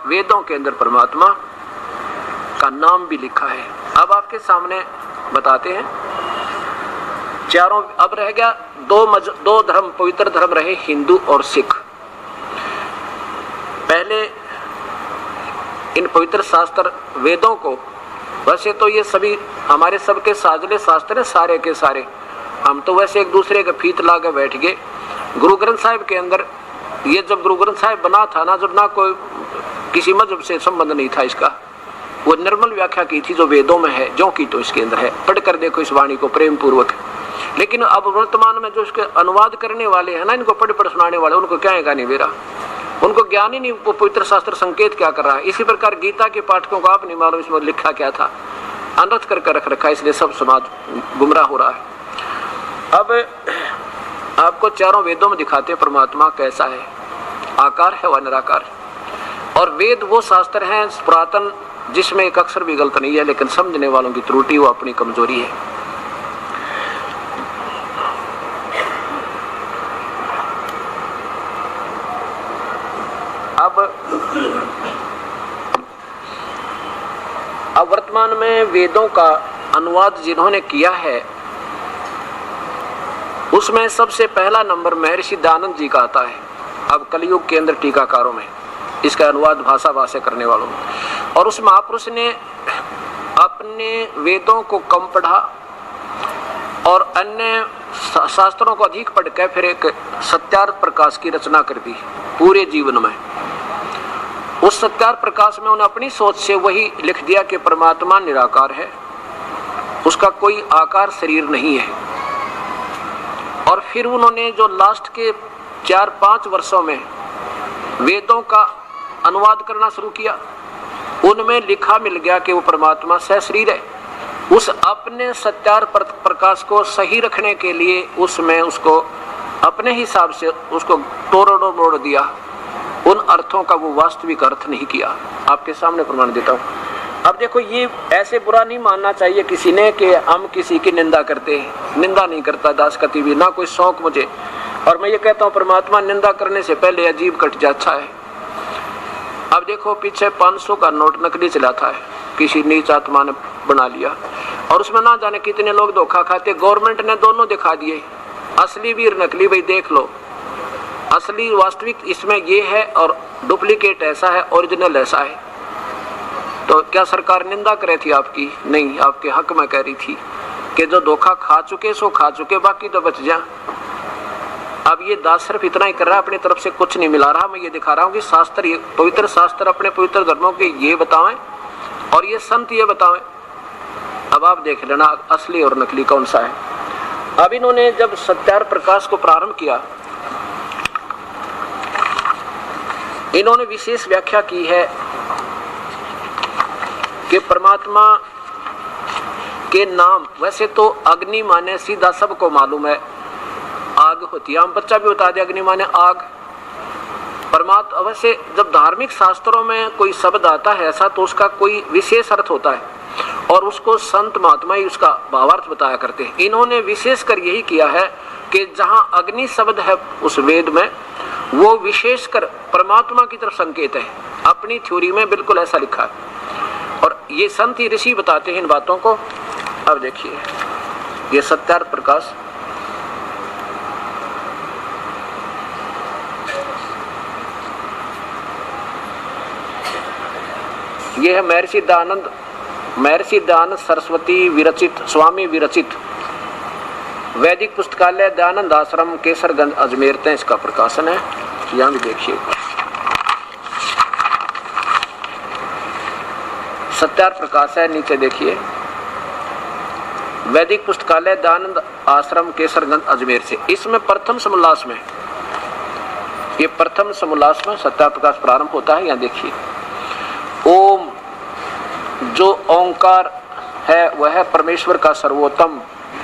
वेदों के अंदर परमात्मा का नाम भी लिखा है। अब आपके सामने बताते हैं चारों। अब रह गया दो धर्म, पवित्र धर्म रहे हिंदू और सिख। पहले इन पवित्र शास्त्र वेदों को, वैसे तो ये सभी हमारे सबके साजले शास्त्र हैं सारे के सारे, हम तो वैसे एक दूसरे का फीत ला के बैठ गए। गुरु ग्रंथ साहिब के अंदर, ये जब गुरु ग्रंथ साहिब बना था ना, जब ना कोई किसी मजहब से संबंध नहीं था इसका, वो निर्मल व्याख्या की थी जो वेदों में है, जो की तो इसके अंदर है। पढ़कर देखो इस वाणी को प्रेम पूर्वक। लेकिन अब वर्तमान में जो इसके अनुवाद करने वाले हैं ना, इनको पढ़ सुनाने वाले, उनको क्या है नहीं मेरा, उनको ज्ञान ही नहीं वो पवित्र शास्त्र संकेत क्या कर रहा है। इसी प्रकार गीता के पाठकों को आप नहीं मालूम इसमें लिखा क्या था, अनर्थ करके रख रखा है, इसलिए सब समाज गुमराह हो रहा है। अब आपको चारों वेदों में दिखाते हैं परमात्मा कैसा है, आकार है व निराकार। और वेद वो शास्त्र हैं पुरातन जिसमें एक अक्षर भी गलत नहीं है, लेकिन समझने वालों की त्रुटि वो अपनी कमजोरी है। अब वर्तमान में वेदों का अनुवाद जिन्होंने किया है उसमें सबसे पहला नंबर महर्षि दयानंद जी का आता है। अब कलयुग के अंदर टीकाकारों में इसका अनुवाद भाषा करने वालों में, और उस महापुरुष ने अपने वेदों को कम पढ़ा और अन्य शास्त्रों को अधिक पढ़कर फिर एक सत्यार्थ प्रकाश की रचना कर दी पूरे जीवन में। उस सत्यार्थ प्रकाश में उन्हें अपनी सोच से वही लिख दिया कि परमात्मा निराकार है, उसका कोई आकार शरीर नहीं है। और फिर उन्होंने जो लास्ट के 4-5 वर्षों में वेदों का अनुवाद करना शुरू किया, उनमें लिखा मिल गया कि वो परमात्मा सशरीर है। उस अपने सत्यार्थ प्रकाश को सही रखने के लिए उसमें उसको अपने हिसाब से उसको तोड़ दिया, उन अर्थों का वो वास्तविक अर्थ नहीं किया। आपके सामने प्रमाण देता हूँ। अब देखो, ये ऐसे बुरा नहीं मानना चाहिए किसी ने कि हम किसी की निंदा करते हैं। निंदा नहीं करता दास कति भी, ना कोई शौक मुझे। और मैं ये कहता हूँ परमात्मा निंदा करने से पहले अजीब कट जाता है। अब देखो, पीछे 500 का नोट नकली चलाता है, किसी नीच आत्मा ने बना लिया, और उसमें ना जाने कितने लोग धोखा खाते। गवर्नमेंट ने दोनों दिखा दिए, असली भी और नकली। भाई देख लो, असली वास्तविक इसमें ये है और डुप्लीकेट ऐसा है, ओरिजिनल ऐसा है। तो क्या सरकार निंदा करे थी आपकी? नहीं, आपके हक में कह रही थी कि जो धोखा खा चुके सो खा चुके, बाकी तो बच जा। अब ये दास सिर्फ इतना ही कर रहा है, अपनी तरफ से कुछ नहीं मिला रहा। मैं ये दिखा रहा हूँ कि शास्त्र, ये पवित्र शास्त्र अपने पवित्र धर्मों के ये बतावें और ये संत ये बतावें। अब आप देख लेना असली और नकली कौन सा है। अब इन्होंने जब सत्यार्थ प्रकाश को प्रारंभ किया, इन्होंने विशेष व्याख्या की है कि परमात्मा के नाम, वैसे तो अग्नि माने सीधा सबको मालूम है आग होती है, हम बच्चा भी बता दे अग्नि माने आग। परमात्मा वैसे जब धार्मिक शास्त्रों में कोई शब्द आता है ऐसा, तो उसका कोई विशेष अर्थ होता है और उसको संत महात्मा ही उसका भावार्थ बताया करते हैं। इन्होंने विशेषकर यही किया है कि जहाँ अग्नि शब्द है उस वेद में, वो विशेषकर परमात्मा की तरफ संकेत है। अपनी थ्योरी में बिल्कुल ऐसा लिखा है और ये संत ही ऋषि बताते हैं इन बातों को। अब देखिए, ये सत्यार्थ प्रकाश, ये है महर्षि दयानंद सरस्वती विरचित, स्वामी विरचित वैदिक पुस्तकालय दयानंद आश्रम केसरगंज अजमेर में इसका प्रकाशन है। यहाँ भी देखिए सत्यार्थ प्रकाश है, नीचे देखिए वैदिक पुस्तकालय दयानंद आश्रम केसरगंज अजमेर से। इसमें प्रथम समोल्लास में, ये प्रथम समोल्लास में सत्यार्थ प्रकाश प्रारंभ होता है। यहाँ देखिए, ओम जो ओंकार है वह परमेश्वर का सर्वोत्तम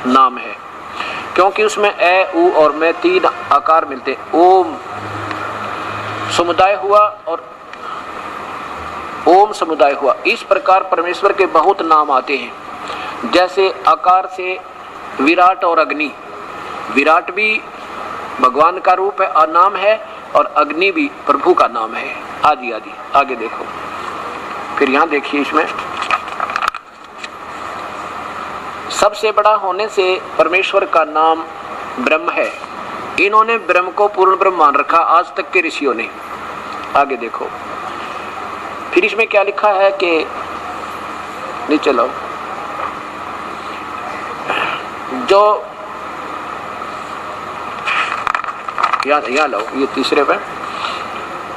नाम है, क्योंकि उसमें ए उ और में 3 आकार मिलते। ओम समुदाय हुआ और ओम समुदाय हुआ। इस प्रकार परमेश्वर के बहुत नाम आते हैं। जैसे आकार से विराट और अग्नि, विराट भी भगवान का रूप है और नाम है, और अग्नि भी प्रभु का नाम है। आदि आदि। आगे देखो, फिर यहां देखिए, इसमें सबसे बड़ा होने से परमेश्वर का नाम ब्रह्म है। इन्होंने ब्रह्म को पूर्ण ब्रह्म मान रखा आज तक के ऋषियों ने। आगे देखो, फिर इसमें क्या लिखा है कि नीचे लो, जो यहाँ लो, ये तीसरे पे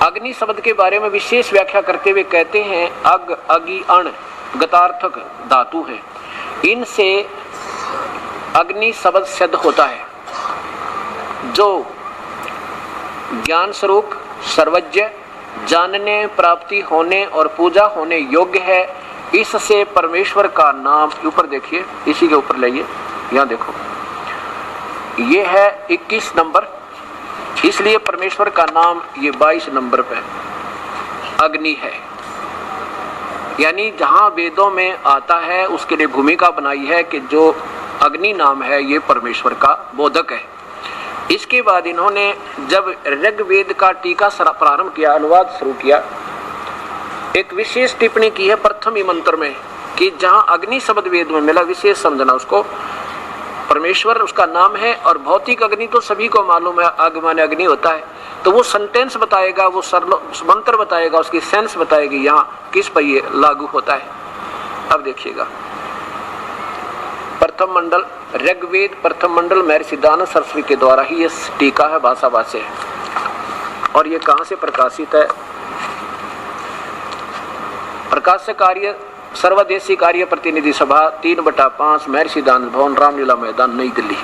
अग्नि शब्द के बारे में विशेष व्याख्या करते हुए कहते हैं, अग, अगि, अण गतार्थक धातु हैं। इनसे अग्नि शब्द सिद्ध होता है, जो ज्ञान स्वरूप, सर्वज्ञ, जानने, प्राप्ति होने और पूजा होने योग्य है। इससे परमेश्वर का नाम, ऊपर देखिए, इसी के ऊपर लाइए, यहाँ देखो, ये है 21 नंबर, इसलिए परमेश्वर का नाम ये 22 नंबर पे अग्नि है। यानी जहां वेदों में आता है उसके लिए भूमिका बनाई है कि जो अग्नि नाम है ये परमेश्वर का बोधक है। इसके बाद इन्होंने जब ऋग्वेद का टीका प्रारंभ किया, अनुवाद शुरू किया, एक विशेष टिप्पणी की है प्रथम ही मंत्र में कि जहां अग्नि शब्द वेद में मिला, विशेष समझना उसको, परमेश्वर उसका नाम है। और भौतिक अग्नि तो सभी को मालूम है, आग माने अग्नि होता है, तो वो सेंटेंस बताएगा, वो मंत्र बताएगा, उसकी सेंस बताएगी यहाँ किस पर ये लागू होता है। अब देखिएगा, प्रथम मंडल ऋग्वेद प्रथम मंडल महर्षि दानव सरस्वती के द्वारा ही ये टीका है, भाषा भाष्य है। और ये कहाँ से प्रकाशित है? प्रकाशक कार्य सर्वदेशी कार्य प्रतिनिधि सभा 3/5 महर्षि दानव भवन, रामलीला मैदान, नई दिल्ली।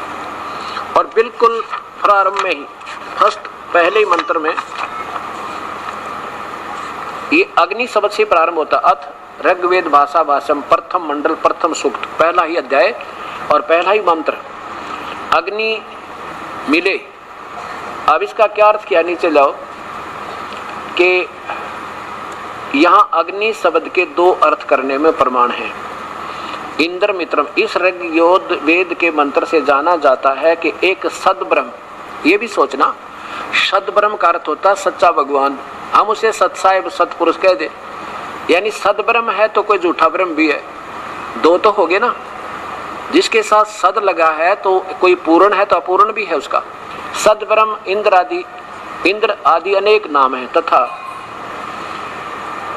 और बिल्कुल प्रारंभ में ही फर्स्ट पहले ही मंत्र में ये अग्नि शब्द से प्रारंभ होता। अथ ऋग्वेद भाषा भाषम प्रथम मंडल प्रथम सूक्त, पहला ही अध्याय और पहला ही मंत्र, अग्नि मिले। अब इसका क्या अर्थ किया, नीचे जाओ, कि यहाँ अग्नि शब्द के 2 अर्थ करने में प्रमाण है। इंद्र मित्रम, इस ऋग्वेद वेद के मंत्र से जाना जाता है कि एक सद्ब्रह्म, ये भी सोचना, सद्ब्रह्म का अर्थ होता सच्चा भगवान, हम उसे सत्साहिब सत्पुरुष कह दे। यानी सद्ब्रह्म है तो कोई झूठा ब्रह्म भी है, 2 तो हो गए ना। जिसके साथ सद लगा है तो कोई पूर्ण है तो अपूर्ण भी है उसका। सद्ब्रह्म इंद्र आदि अनेक नाम है, तथा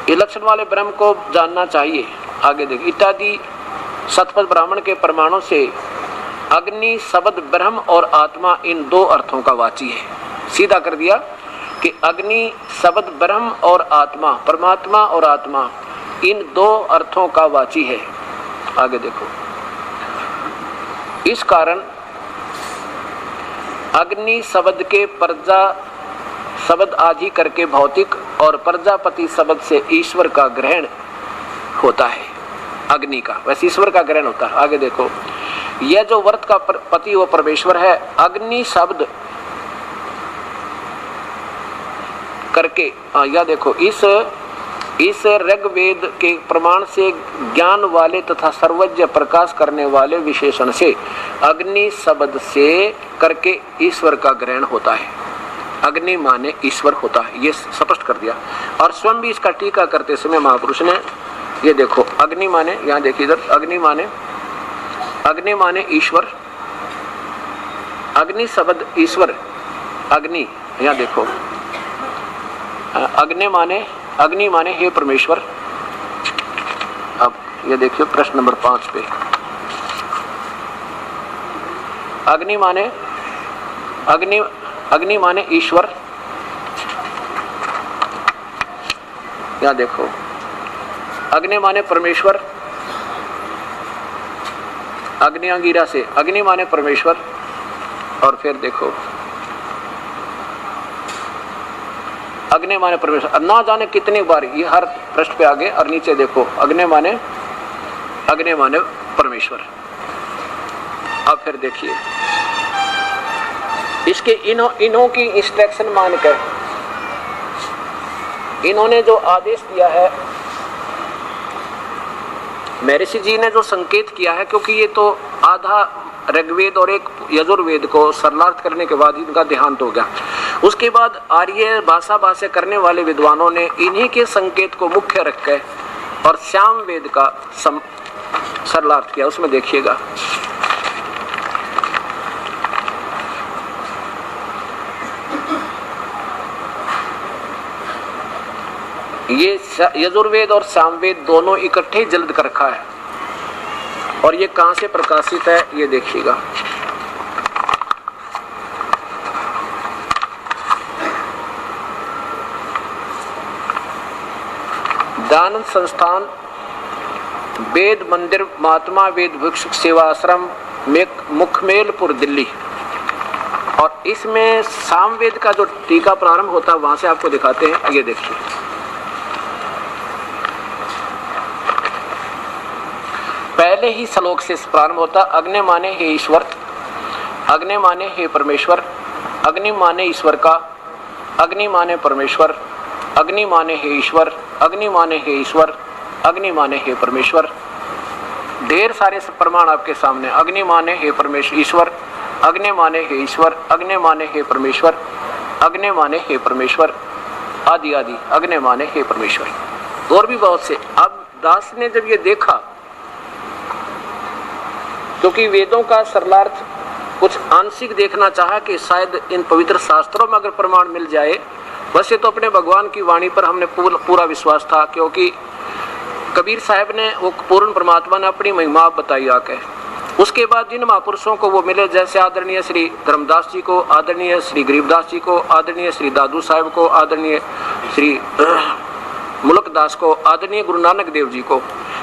ये लक्षण वाले ब्रह्म को जानना चाहिए। आगे देखिए, इत्यादि सतपथ ब्राह्मण के प्रमाणों से अग्नि शब्द ब्रह्म और आत्मा इन 2 अर्थों का वाची है। सीधा कर दिया कि अग्नि शब्द ब्रह्म और आत्मा, परमात्मा और आत्मा, इन 2 अर्थों का वाची है। आगे देखो, इस कारण अग्नि शब्द के प्रजा शब्द आदि करके भौतिक और प्रजापति शब्द से ईश्वर का ग्रहण होता है। अग्नि का वैसे ईश्वर का ग्रहण होता है। आगे देखो, यह जो वर्त का पति वो परमेश्वर है। अग्नि शब्द करके यह देखो, इस ऋग्वेद के प्रमाण से ज्ञान वाले तथा सर्वज्ञ प्रकाश करने वाले विशेषण से अग्नि शब्द से करके ईश्वर का ग्रहण होता है। अग्नि माने ईश्वर होता है, ये स्पष्ट कर दिया। और स्वयं भी इसका टीका करते समय महापुरुष ने, ये देखो, अग्नि माने, यहाँ देखिए इधर, अग्नि माने ईश्वर, अग्नि शब्द ईश्वर, अग्नि, यहाँ देखो, अग्नि माने हे परमेश्वर। अब ये देखिए प्रश्न नंबर 5 पे, अग्नि माने ईश्वर, यहाँ देखो, अग्नि माने परमेश्वर, अग्नि अंगिरा से अग्नि माने परमेश्वर। और फिर देखो, अग्नि माने परमेश्वर, ना जाने कितनी बार ये हर पृष्ठ पे आगे, और नीचे देखो, अग्नि माने परमेश्वर। अब फिर देखिए, इसके इन्हों की इंस्ट्रक्शन मानकर इन्होंने जो आदेश दिया है, महर्षि जी ने जो संकेत किया है, क्योंकि ये तो आधा ऋग्वेद और एक यजुर्वेद को सरलार्थ करने के बाद इनका देहांत हो गया। उसके बाद आर्य भाषा करने वाले विद्वानों ने इन्हीं के संकेत को मुख्य रखकर और श्याम वेद का सरलार्थ किया। उसमें देखिएगा, ये यजुर्वेद और सामवेद दोनों इकट्ठे जल्द कर रखा है। और ये कहां से प्रकाशित है ये देखिएगा, दानंद संस्थान, वेद मंदिर, महात्मा वेद वृक्ष सेवा आश्रम, मुखमेलपुर, दिल्ली। और इसमें सामवेद का जो टीका प्रारंभ होता है वहां से आपको दिखाते हैं। ये देखिए, पहले ही श्लोक से प्रारंभ होता, अग्नि माने हे ईश्वर, अग्नि माने हे परमेश्वर, अग्नि माने ईश्वर का, अग्नि माने परमेश्वर, अग्नि माने हे ईश्वर, अग्नि माने हे ईश्वर, अग्नि माने हे परमेश्वर। ढेर सारे प्रमाण आपके सामने, अग्नि माने हे परमेश्वर ईश्वर, अग्नि माने हे ईश्वर, अग्नि माने हे परमेश्वर, अग्नि माने हे परमेश्वर, आदि आदि, अग्नि माने हे परमेश्वर। और भी बहुत से। अब दास ने जब ये देखा, क्योंकि वेदों का सरलार्थ कुछ आंशिक देखना चाहा कि शायद इन पवित्र शास्त्रों में अगर प्रमाण मिल जाए। वैसे तो अपने भगवान की वाणी पर हमने पूरा विश्वास था, क्योंकि कबीर साहब ने वो पूर्ण परमात्मा ने अपनी महिमा बताई आके। उसके बाद जिन महापुरुषों को वो मिले, जैसे आदरणीय श्री धर्मदास जी को, आदरणीय श्री गरीबदास जी को, आदरणीय श्री दादू साहब को, आदरणीय श्री मुलकदास को, आदरणीय गुरु नानक देव जी को,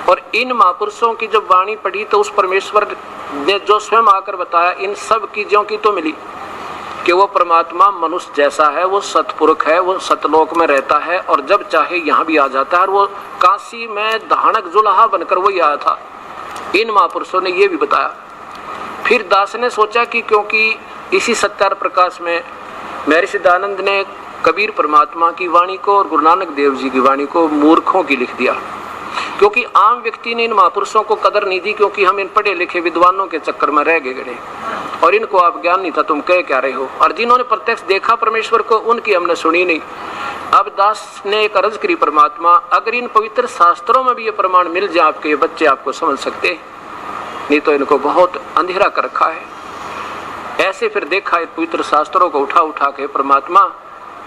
और इन महापुरुषों की जब वाणी पढ़ी तो उस परमेश्वर ने जो स्वयं आकर बताया, इन सब चीजों की तो मिली कि वो परमात्मा मनुष्य जैसा है, वो सतपुरुष है, वो सतलोक में रहता है और जब चाहे यहाँ भी आ जाता है। और वो काशी में धानक जुलाहा बनकर वही आया था। इन महापुरुषों ने ये भी बताया। फिर दास ने सोचा कि क्योंकि इसी सत्यार प्रकाश में महर्षि दयानंद ने कबीर परमात्मा की वाणी को और गुरु नानक देव जी की वाणी को मूर्खों की लिख दिया, क्योंकि आम व्यक्ति ने इन महापुरुषों को कदर नहीं दी, क्योंकि हम इन पढ़े लिखे विद्वानों के चक्कर में रह गए और इनको आप ज्ञान नहीं था, तुम कह क्या रहे हो। और जिन्होंने प्रत्यक्ष देखा परमेश्वर को, उनकी हमने सुनी नहीं। अब दास ने एक अर्ज करी, परमात्मा अगर इन पवित्र शास्त्रों में भी ये प्रमाण मिल जाए आपके, ये बच्चे आपको समझ सकते, नहीं तो इनको बहुत अंधेरा कर रखा है। ऐसे फिर देखा पवित्र शास्त्रों को उठा उठा के, परमात्मा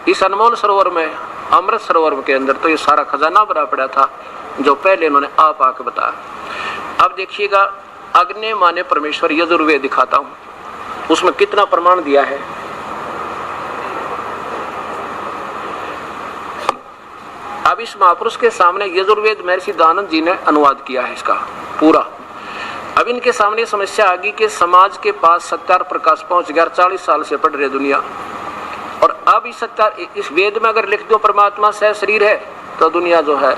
इस अनमोल सरोवर में, अमृत सरोवर के अंदर तो ये सारा खजाना भरा पड़ा था जो पहले इन्होंने आप आके बताया। अब देखिएगा, अग्नि माने परमेश्वर, यजुर्वेद दिखाता हूं, उसमें कितना प्रमाण दिया है। अब इस महापुरुष के सामने यजुर्वेद महर्षि दयानंद जी ने अनुवाद किया है इसका पूरा। अब इनके सामने समस्या आ गई कि समाज के पास सत्यार प्रकाश पहुंच गया, 40 साल से पढ़ रहे दुनिया, और अब इस सत्यार, इस वेद में अगर लिख दो परमात्मा सह शरीर है, तो दुनिया जो है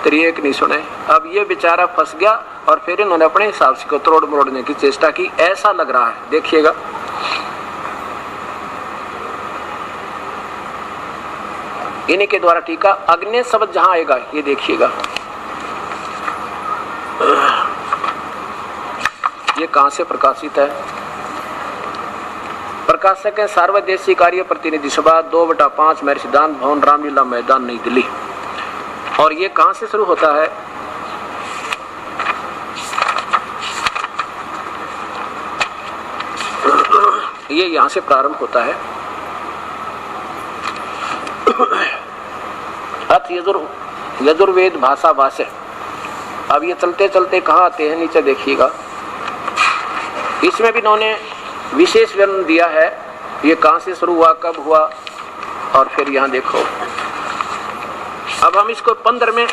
तेरी एक नहीं सुने। अब ये बेचारा फंस गया और फिर इन्होंने अपने हिसाब से को तोड़ मरोड़ने की चेष्टा की, ऐसा लग रहा है। देखिएगा, इन्हीं के द्वारा टीका, अग्नि शब्द जहां आएगा ये देखिएगा, ये कहां से प्रकाशित है। प्रकाशक है सार्वदेशीय कार्य प्रतिनिधि सभा 2/5 महर्षि दान भवन, रामलीला मैदान, नई दिल्ली। और ये कहां से शुरू होता है, ये यहां से प्रारंभ होता है। अथ यजुर्वेद भाषा भाष्य। अब ये चलते चलते कहाँ आते हैं, नीचे देखिएगा, इसमें भी इन्होंने विशेष वर्णन दिया है, ये कहां से शुरू हुआ, कब हुआ, और फिर यहां देखो। अब हम इसको 15 में,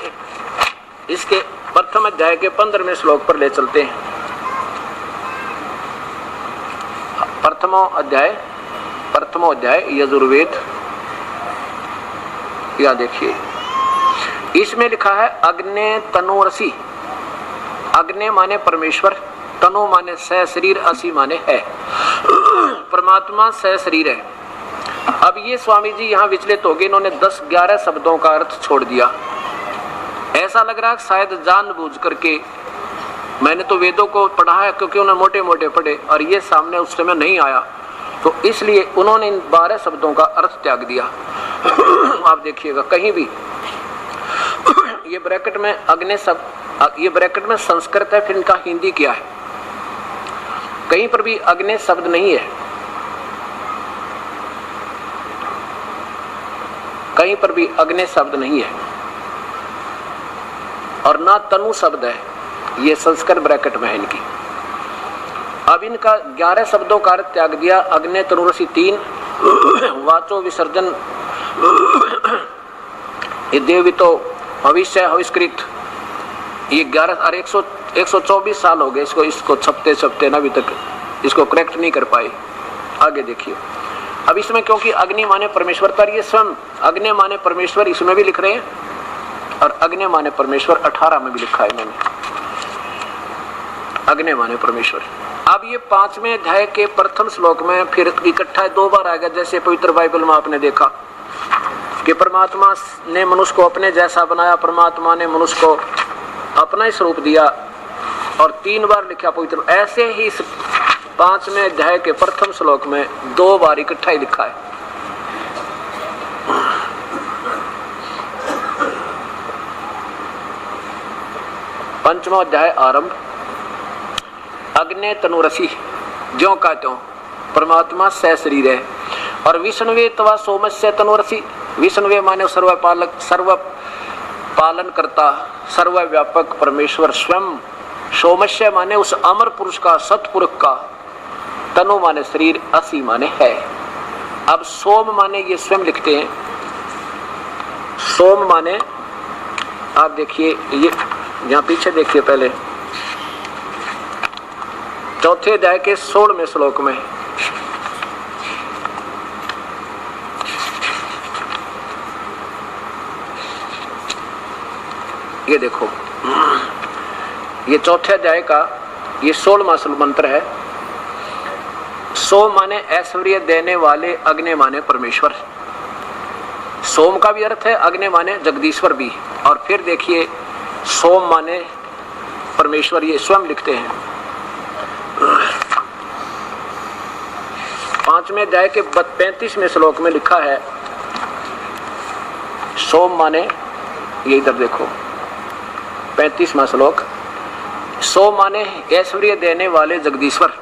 इसके प्रथम अध्याय के 15वें श्लोक पर ले चलते हैं। प्रथमो अध्याय यजुर्वेद, या देखिए, इसमें लिखा है अग्नि तनुरसी। अग्नि माने परमेश्वर, तनु माने सह शरीर, असी माने है। परमात्मा सह शरीर है। अब ये स्वामी जी यहाँ विचलित हो गए, इन्होंने 10-11 शब्दों का अर्थ छोड़ दिया। ऐसा लग रहा है शायद जानबूझ करके, मैंने तो वेदों को पढ़ा है क्योंकि उन्हें मोटे मोटे पढ़े, और ये सामने उस समय नहीं आया, तो इसलिए उन्होंने इन 12 शब्दों का अर्थ त्याग दिया। आप देखिएगा कहीं भी ये ब्रैकेट में अग्नि शब्द, ये ब्रैकेट में संस्कृत है, फिर इनका हिंदी क्या है, कहीं पर भी अग्नि शब्द नहीं है, कहीं पर भी अग्नि शब्द नहीं है, और ना तनु शब्द है, ये संस्कृत ब्रैकेट में है इनकी। अब इनका 11 शब्दों का अर्थ त्याग दिया। अग्नि तनुरसी 3, वाचो विसर्जन, ये देवितो भविष्य हविष्कृत, ये 11 और 124 साल हो गए इसको छपते ना अभी तक इसको करेक्ट नहीं कर पाए। आगे देखिए, अब इसमें क्योंकि अग्नि माने परमेश्वर, पर ये स्वयं अग्नि माने परमेश्वर इसमें भी लिख रहे हैं और अग्नि माने परमेश्वर 18 में भी लिखा है मैंने, अग्नि माने परमेश्वर। अब ये 5वें अध्याय के प्रथम श्लोक में फिर इकट्ठा 2 बार आएगा, जैसे पवित्र बाइबल में आपने देखा कि परमात्मा ने मनुष्य को अपने जैसा बनाया, परमात्मा ने मनुष्य को अपना ही स्वरूप दिया, और 3 बार लिखा पवित्र। ऐसे ही इस 5वें अध्याय के प्रथम श्लोक में 2 बार इकट्ठा ही लिखा है। पंचवां अध्याय आरंभ, अग्नि तनुरसी, ज्यों का त्यों परमात्मा सह शरीर है, और विष्णुवे तवा सोमस्य तनुरसी, विष्णुवे माने सर्वपालक, सर्व पालन करता, सर्वव्यापक परमेश्वर स्वयं, सोमस्य माने उस अमर पुरुष का, सतपुरुष का, तनु माने शरीर, असी माने है। अब सोम माने ये स्वयं लिखते हैं, सोम माने आप देखिए, ये यहाँ पीछे देखिए पहले चौथे अध्याय के 16वें श्लोक में, ये देखो, ये चौथे अध्याय का ये 16वां मंत्र है। सोम माने ऐश्वर्य देने वाले, अग्नि माने परमेश्वर। सोम का भी अर्थ है, अग्नि माने जगदीश्वर भी। और फिर देखिए सोम माने परमेश्वर, ये स्वयं लिखते हैं। 5वें अध्याय के 35वें श्लोक में लिखा है, सोम माने, ये इधर देखो 35वां श्लोक, सोम माने ऐश्वर्य देने वाले जगदीश्वर,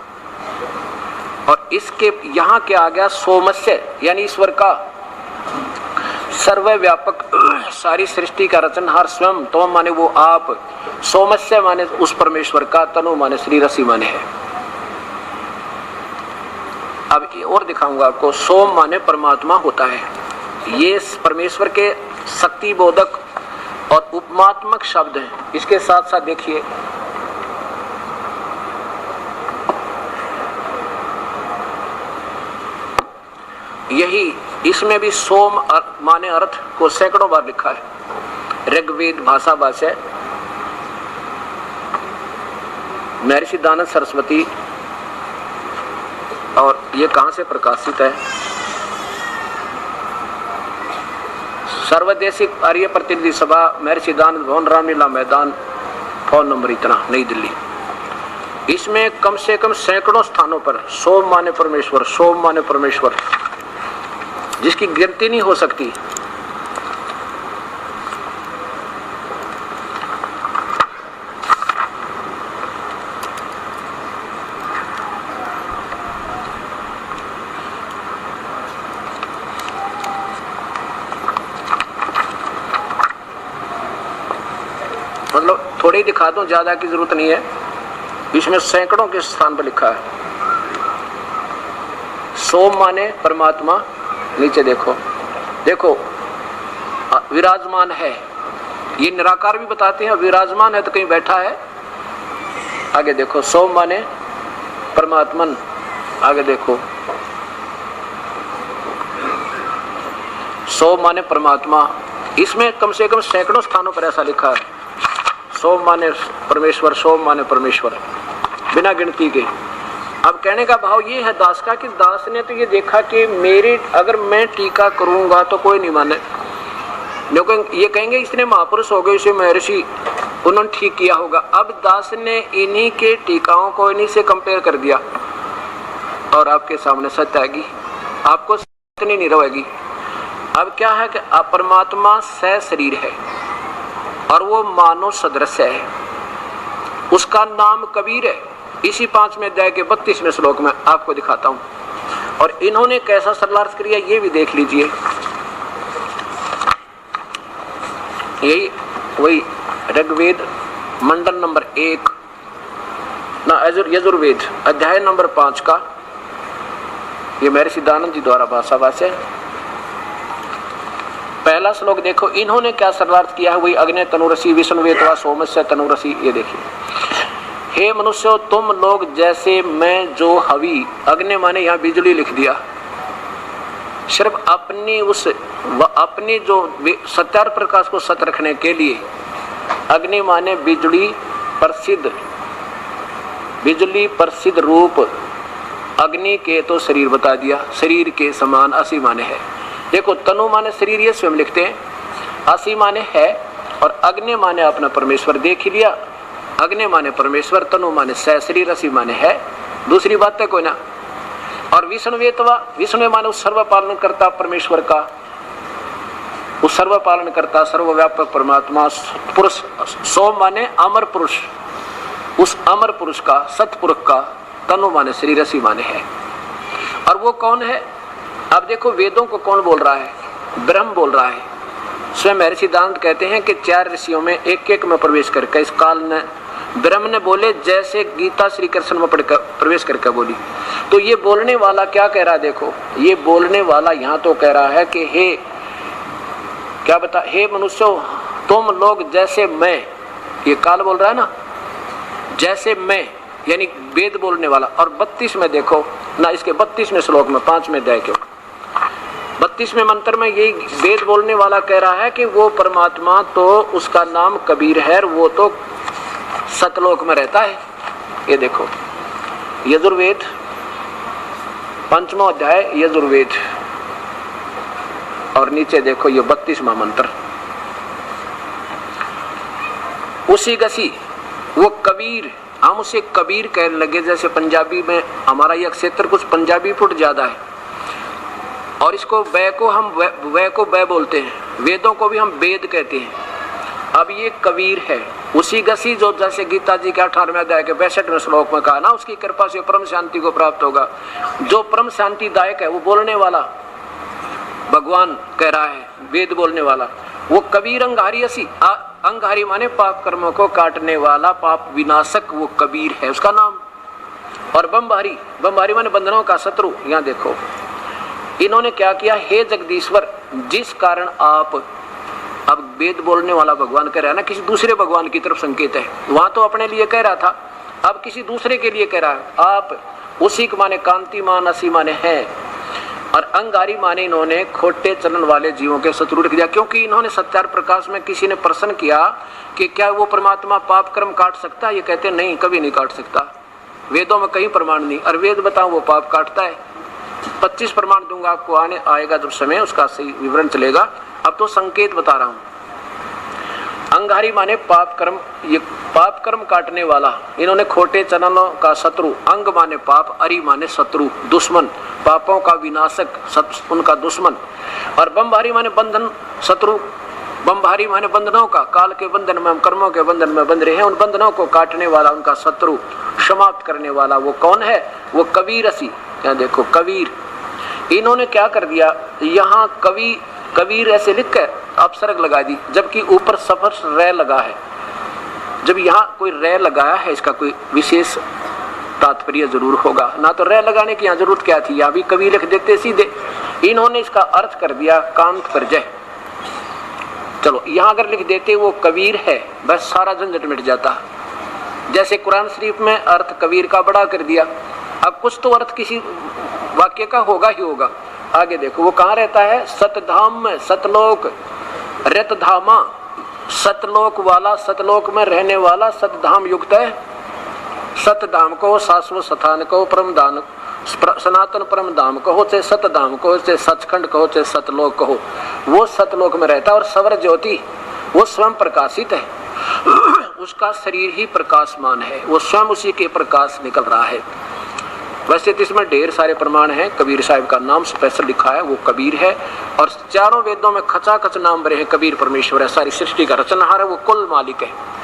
और इसके यहाँ क्या आ गया, सोमस्य यानी ईश्वर का, सर्वव्यापक सारी सृष्टि का रचनहार स्वयं, तो माने वो आप, सोमस्य माने उस परमेश्वर का, तनु माने श्री रसी माने है। अब और दिखाऊंगा आपको, सोम माने परमात्मा होता है, ये परमेश्वर के शक्ति बोधक और उपमात्मक शब्द हैं। इसके साथ साथ देखिए यही इसमें भी सोम माने अर्थ को सैकड़ों बार लिखा है। ऋग्वेद भाषा भाष्य, महर्षि दानव सरस्वती, और ये कहां से प्रकाशित है, सर्वदेशिक आर्य प्रतिनिधि सभा, महर्षि दानव भवन, रामलीला मैदान, फोन नंबर इतना, नई दिल्ली। इसमें कम से कम सैकड़ों स्थानों पर सोम माने परमेश्वर, सोम माने परमेश्वर, जिसकी गिनती नहीं हो सकती। मतलब थोड़ी दिखा दूं, ज्यादा की जरूरत नहीं है। इसमें सैकड़ों के स्थान पर लिखा है। सोम माने परमात्मा, नीचे देखो, देखो विराजमान है, ये निराकार भी बताते हैं, विराजमान है तो कहीं बैठा है। आगे देखो, सोम माने परमात्मन, आगे देखो, सोम माने परमात्मा। इसमें कम से कम सैकड़ों स्थानों पर ऐसा लिखा है, सोम माने परमेश्वर, सोम माने परमेश्वर, बिना गिनती के। अब कहने का भाव ये है दास का कि दास ने तो ये देखा कि मेरे, अगर मैं टीका करूंगा तो कोई नहीं माने, लेकिन ये कहेंगे इसने महापुरुष हो गए, इसे महर्षि, उन्होंने ठीक किया होगा। अब दास ने इन्हीं के टीकाओं को इन्हीं से कंपेयर कर दिया और आपके सामने सत्य आएगी, आपको इतनी नहीं रहेगी। अब क्या है कि परमात्मा सह शरीर है और वो मानव सदृश है, उसका नाम कबीर है। इसी 5वें अध्याय के 32वें श्लोक में आपको दिखाता हूं। और इन्होंने कैसा सरलार्थ किया ये भी देख लीजिए। यही वही ऋग्वेद मंडल नंबर 1 ना यजुर्वेद अध्याय नंबर 5 का, ये महर्षि दानंद जी द्वारा भाषाभाष्य है। पहला श्लोक देखो, इन्होंने क्या सरलार्थ किया है, वही अग्नि तनुरसी विष्णुवेतवा सोमस्य तनुरसी। ये देखिए, हे मनुष्यों तुम लोग जैसे मैं जो हवि, अग्नि माने यहाँ बिजली लिख दिया, सिर्फ अपनी जो सत्यार प्रकाश को सत रखने के लिए अग्नि माने बिजली प्रसिद्ध रूप अग्नि के तो शरीर बता दिया, शरीर के समान असी माने है। देखो तनु माने शरीर ये स्वयं लिखते हैं, असी माने है, और अग्नि माने अपना परमेश्वर देख ही लिया। अग्नि माने परमेश्वर, तनु माने सह शरीर, असी माने है, दूसरी बात है कोई ना। और विष्णुवेतवा, विष्णु माने उस सर्व पालन करता परमेश्वर का, उस सर्व पालन करता सर्वव्यापक परमात्मा पुरुष। सोम माने अमर पुरुष, उस अमर पुरुष का, सतपुरुष का। तनु माने शरीर, असी माने है। और वो कौन है? अब देखो वेदों को कौन बोल रहा है? ब्रह्म बोल रहा है। स्वयं महर्षि दानंद कहते हैं कि 4 ऋषियों में एक एक में प्रवेश करके इस काल ने ब्रह्म ने बोले, जैसे गीता श्री कृष्ण में पढ़कर प्रवेश करके बोली। तो ये बोलने वाला क्या कह रहा है? देखो ये बोलने वाला यहाँ तो कह रहा है कि हे क्या बता, हे मनुष्यों तुम लोग जैसे मैं, ये काल बोल रहा है ना, जैसे मैं यानी वेद बोलने वाला। और 32 में देखो ना, इसके 32वें श्लोक में 5वें अध्याय के 32वें मंत्र में यही वेद बोलने वाला कह रहा है कि वो परमात्मा तो उसका नाम कबीर है, वो तो सतलोक में रहता है। ये देखो यजुर्वेद 5वां अध्याय यजुर्वेद, और नीचे देखो ये 32वां मंत्र। उसी गसी वो कबीर, हम उसे कबीर कहने लगे। जैसे पंजाबी में हमारा यह क्षेत्र कुछ पंजाबी फुट ज्यादा है, और इसको बै को हम वै को बै बोलते हैं, वेदों को भी हम वेद कहते हैं। अब ये कबीर है उसी गसी जो जैसे गीता जी के 18वें अध्याय के 62वें श्लोक में कहा ना, उसकी कृपा से परम शांति को प्राप्त होगा। जो परम शांति दायक है वो बोलने वाला भगवान कह रहा है, वेद बोलने वाला वो कबीर अंगारी असी। अंगारी माने पाप कर्मों को काटने वाला, पाप विनाशक, वो कबीर है उसका नाम। और बमभारी, बमभारी माने बंधनों का शत्रु। यहाँ देखो इन्होंने क्या किया, हे जगदीश्वर जिस कारण आप, अब वेद बोलने वाला भगवान कह रहा है ना, किसी दूसरे भगवान की तरफ संकेत है। वहां तो अपने लिए कह रहा था, अब किसी दूसरे के लिए कह रहा है। आप उसी के माने कांतिमान, असी माने है, और अंगारी माने इन्होंने खोटे चलन वाले जीवों के शत्रु रख दिया। क्योंकि इन्होंने सत्यार प्रकाश में किसी ने प्रश्न किया कि क्या वो परमात्मा पाप कर्म काट सकता है? ये कहते नहीं, कभी नहीं काट सकता, वेदों में कहीं प्रमाण नहीं। और वेद बताओ वो पाप काटता है? 25 प्रमाण दूंगा आपको, आने आएगा जब समय उसका सही विवरण चलेगा। अब तो संकेत बता रहा हूं। अंगारी माने पाप कर्म, ये पाप कर्म काटने वाला। इन्होंने खोटे चरणों का शत्रु, अंग माने पाप, अरि माने शत्रु, दुश्मन, पापों का विनाशक, उनका दुश्मन। और बमभारी माने बंधन, शत्रु। बमभारी माने बंधनों का, काल के बंधन में हम कर्मों के बंधन में बंध रहे हैं, उन बंधनों को काटने वाला, उनका शत्रु, समाप्त करने वाला। वो कौन है? वो कबीर असी। यहाँ देखो कबीर, इन्होंने क्या कर दिया, यहाँ कबीर ऐसे लिख कर अपसर्ग लगा दी, जबकि ऊपर सफर रै लगा है। जब यहाँ कोई रै लगाया है, इसका कोई विशेष तात्पर्य जरूर होगा, ना तो रै लगाने की यहाँ जरूरत क्या थी, यहाँ भी कबीर लिख देते सीधे। इन्होंने इसका अर्थ कर दिया कांत पर जय। चलो यहाँ अगर लिख देते वो कबीर है, बस सारा झंझट मिट जाता। जैसे कुरान शरीफ में अर्थ कबीर का बड़ा कर दिया, अब कुछ तो अर्थ किसी वाक्य का होगा ही होगा। आगे देखो वो कहाँ रहता है? सतधाम में, सतलोक, रतधामा, सतलोक वाला, सतलोक में रहने वाला, सतधाम युक्त है। सतधाम को शाश्वत स्थान को, परम दान, सनातन परम धाम कहो, चाहे सतधाम कहो, चाहे सचखंड कहो, चाहे सतलोक कहो, वो सतलोक में रहता है। और सवर ज्योति वो स्वयं प्रकाशित है, उसका शरीर ही प्रकाशमान है, वो स्वयं उसी के प्रकाश निकल रहा है। वैसे तो इसमें ढेर सारे प्रमाण हैं, कबीर साहब का नाम स्पेशल लिखा है, वो कबीर है, और चारों वेदों में खचाखच नाम भरे हैं, कबीर परमेश्वर है, सारी सृष्टि का रचनहार है, वो कुल मालिक है।